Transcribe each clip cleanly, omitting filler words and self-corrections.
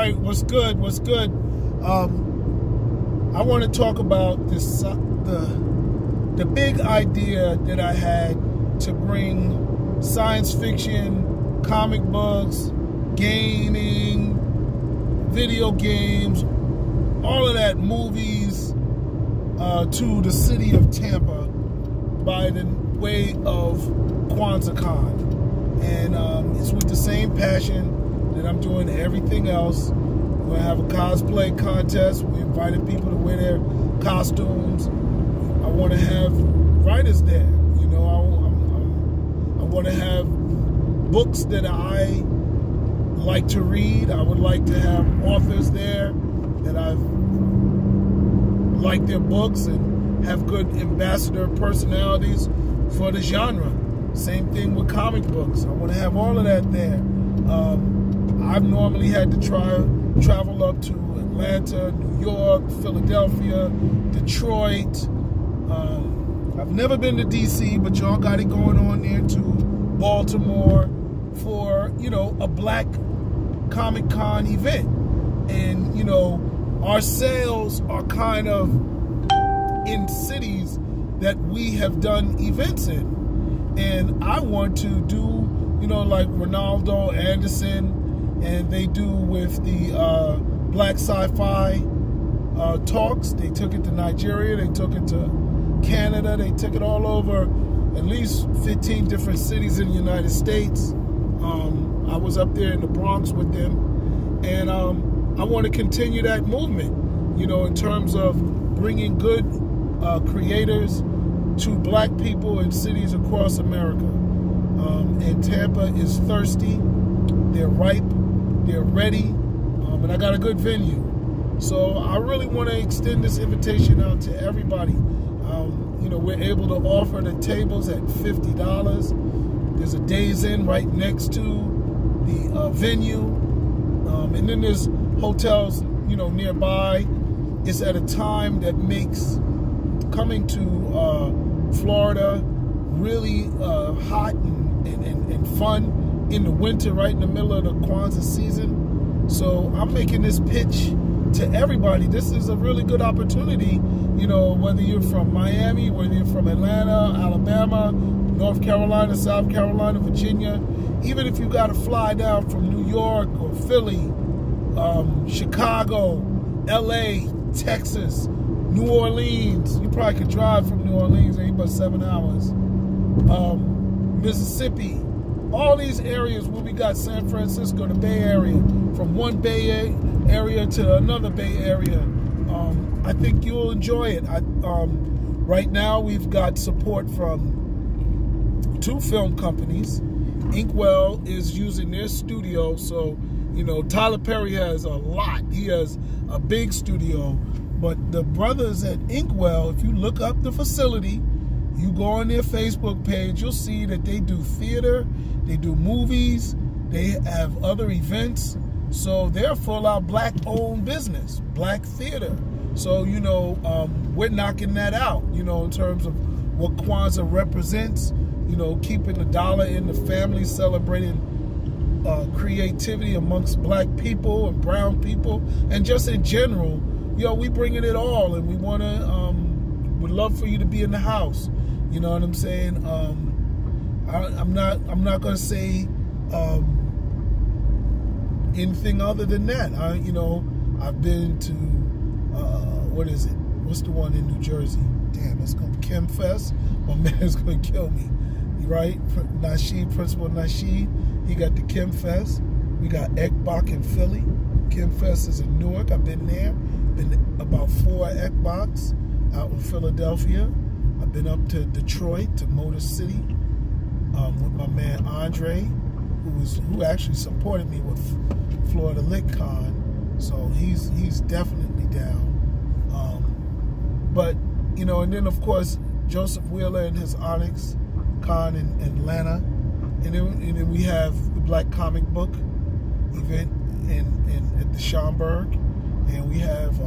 right, what's good? What's good? I want to talk about this the big idea that I had to bring science fiction, comic books, gaming, video games, all of that, movies, to the city of Tampa by the way of KwanzaaCon. And it's with the same passion that I'm doing everything else. We're going to have a cosplay contest. We invited people to wear their costumes. I want to have writers there. You know, I want to have books that I like to read. I would like to have authors there that I've liked their books and have good ambassador personalities for the genre. Same thing with comic books. I want to have all of that there. I've normally had to travel up to Atlanta, New York, Philadelphia, Detroit. I've never been to DC, but y'all got it going on there too. Baltimore for, you know, a black Comic Con event. And, you know, our sales are kind of in cities that we have done events in. And I want to do, you know, like Ronaldo Anderson, and they do with the Black Sci-Fi talks. They took it to Nigeria, they took it to Canada, they took it all over, at least 15 different cities in the United States. I was up there in the Bronx with them, and I want to continue that movement, you know, in terms of bringing good creators to black people in cities across America. And Tampa is thirsty, they're ripe, they're ready, and I got a good venue. So I really want to extend this invitation out to everybody. You know, we're able to offer the tables at $50. There's a Days Inn right next to the venue. And then there's hotels, you know, nearby. It's at a time that makes coming to Florida really hot and fun in the winter, right in the middle of the Kwanzaa season. So I'm making this pitch to everybody. This is a really good opportunity, you know, whether you're from Miami, whether you're from Atlanta, Alabama, North Carolina, South Carolina, Virginia, even if you got to fly down from New York or Philly, Chicago, LA, Texas, New Orleans. You probably could drive from New Orleans, ain't but 7 hours. Mississippi, all these areas where we got San Francisco, the Bay Area, from one Bay Area to another Bay Area. I think you'll enjoy it. Right now we've got support from 2 film companies. Inkwell is using their studio, so, you know, Tyler Perry has a lot. He has a big studio. But the brothers at Inkwell, if you look up the facility, you go on their Facebook page, you'll see that they do theater, they do movies, they have other events. So they're a full-out black-owned business, black theater. So, you know, we're knocking that out, you know, in terms of what Kwanzaa represents, you know, keeping the dollar in the family, celebrating creativity amongst black people and brown people, and just in general. Yo, we bringing it all, and we want to, would love for you to be in the house. You know what I'm saying? I'm not going to say anything other than that. You know, I've been to, what is it? What's the one in New Jersey? Damn, it's going to be Kim Fest. My man's going to kill me, right? Nasheed, Principal Nasheed, he got the Kim Fest. We got Ekbach in Philly. Kim Fest is in Newark. I've been there. Been about 4 Ekbachs out in Philadelphia. I've been up to Detroit, to Motor City, with my man Andre, who actually supported me with Florida LitCon. So he's definitely down. But, you know, and then of course Joseph Wheeler and his Onyx Con in Atlanta, and then we have the Black Comic Book event at the Schaumburg, and we have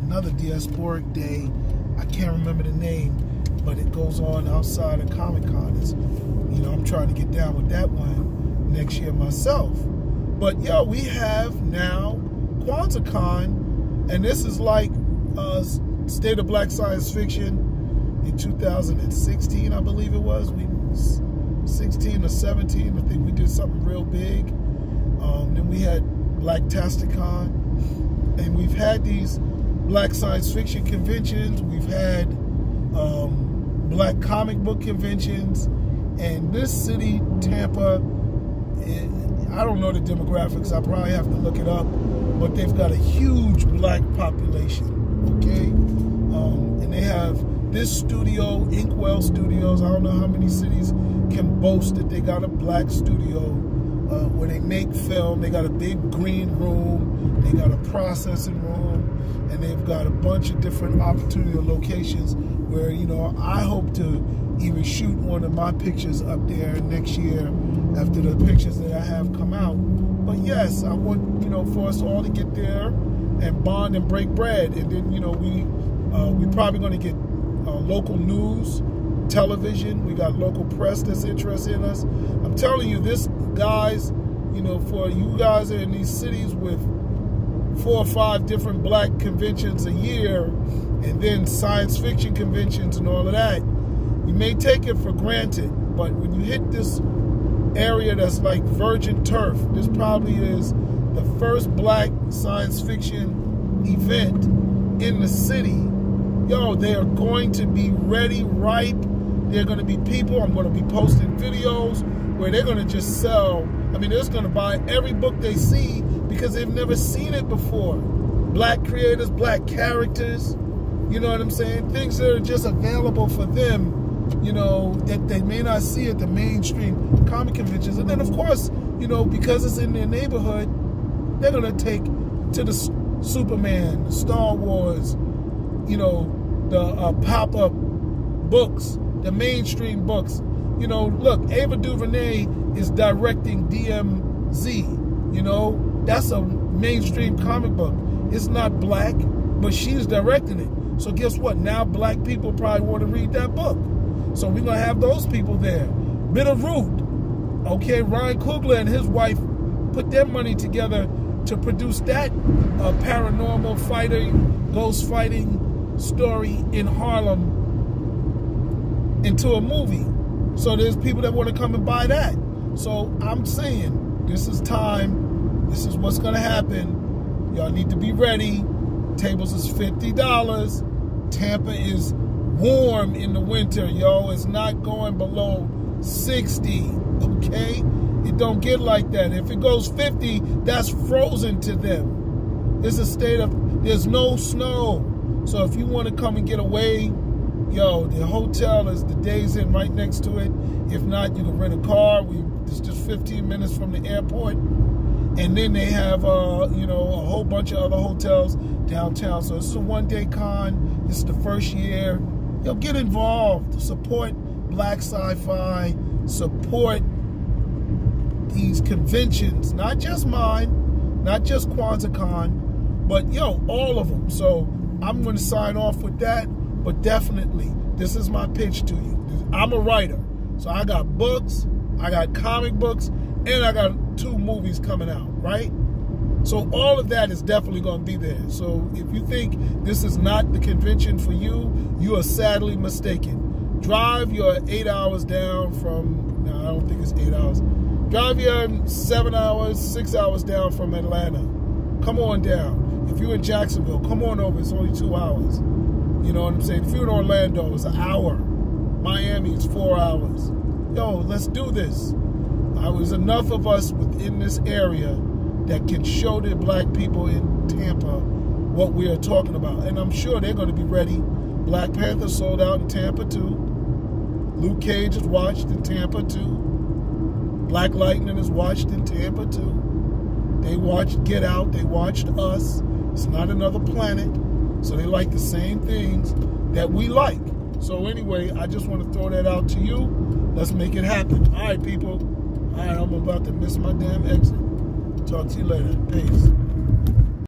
another diasporic day. I can't remember the name, but it goes on outside of Comic Con. It's, you know, I'm trying to get down with that one next year myself. But yo, we have now KwanzaaCon, and this is like State of Black Science Fiction in 2016, I believe it was. 16 or 17, I think we did something real big. Then we had BlackTastiCon, and we've had these Black Science Fiction conventions. We've had Black comic book conventions, and this city, Tampa, I don't know the demographics. I probably have to look it up, but they've got a huge Black population. Okay, and they have this studio, Inkwell Studios. I don't know how many cities can boast that they got a Black studio where they make film. They got a big green room, they got a processing room, and they've got a bunch of different opportunity locations where, you know, I hope to even shoot one of my pictures up there next year after the pictures that I have come out. But yes, I want, you know, for us all to get there and bond and break bread. And then, you know, we're probably going to get local news, television. We got local press that's interested in us. I'm telling you, this, guys, you know, for you guys in these cities with 4 or 5 different Black conventions a year, and then science fiction conventions and all of that, you may take it for granted, but when you hit this area that's like virgin turf, this probably is the first Black science fiction event in the city. Yo, they are going to be ready, ripe. There are going to be people, I'm going to be posting videos where they're going to just sell. I mean, they're just going to buy every book they see because they've never seen it before. Black creators, Black characters, you know what I'm saying? Things that are just available for them, you know, that they may not see at the mainstream comic conventions. And then, of course, you know, because it's in their neighborhood, they're going to take to the Superman, the Star Wars, you know, the pop-up books, the mainstream books. You know, look, Ava DuVernay is directing DMZ. You know, that's a mainstream comic book. It's not Black, but she's directing it. So guess what? Now Black people probably want to read that book. So we're going to have those people there. Bitterroot. Okay, Ryan Coogler and his wife put their money together to produce that paranormal fighting, ghost fighting story in Harlem into a movie. So there's people that want to come and buy that. So I'm saying, this is time. This is what's going to happen. Y'all need to be ready. Tables is $50. Tampa is warm in the winter, yo. It's not going below 60, okay? It don't get like that. If it goes 50, that's frozen to them. It's a state of, there's no snow. So if you want to come and get away, yo, the hotel is the Days Inn right next to it. If not, you can rent a car. It's just 15 minutes from the airport. And then they have, you know, a whole bunch of other hotels downtown. So this is a one-day con. This is the first year. Yo, get involved. Support Black sci-fi. Support these conventions. Not just mine. Not just KwanzaaCon. But, yo, all of them. So I'm going to sign off with that. But definitely, this is my pitch to you. I'm a writer. So I got books. I got comic books. And I got 2 movies coming out, right? So all of that is definitely going to be there. So if you think this is not the convention for you, you are sadly mistaken. Drive your 8 hours down from, no, I don't think it's 8 hours. Drive your 7 hours, 6 hours down from Atlanta. Come on down. If you're in Jacksonville, come on over. It's only 2 hours. You know what I'm saying? If you're in Orlando, it's an hour. Miami, it's 4 hours. Yo, let's do this. There's enough of us within this area that can show the Black people in Tampa what we are talking about. And I'm sure they're going to be ready. Black Panther sold out in Tampa too. Luke Cage is watched in Tampa too. Black Lightning is watched in Tampa too. They watched Get Out. They watched Us. It's not another planet. So they like the same things that we like. So anyway, I just want to throw that out to you. Let's make it happen. All right, people. All right, I'm about to miss my damn exit. Talk to you later. Peace.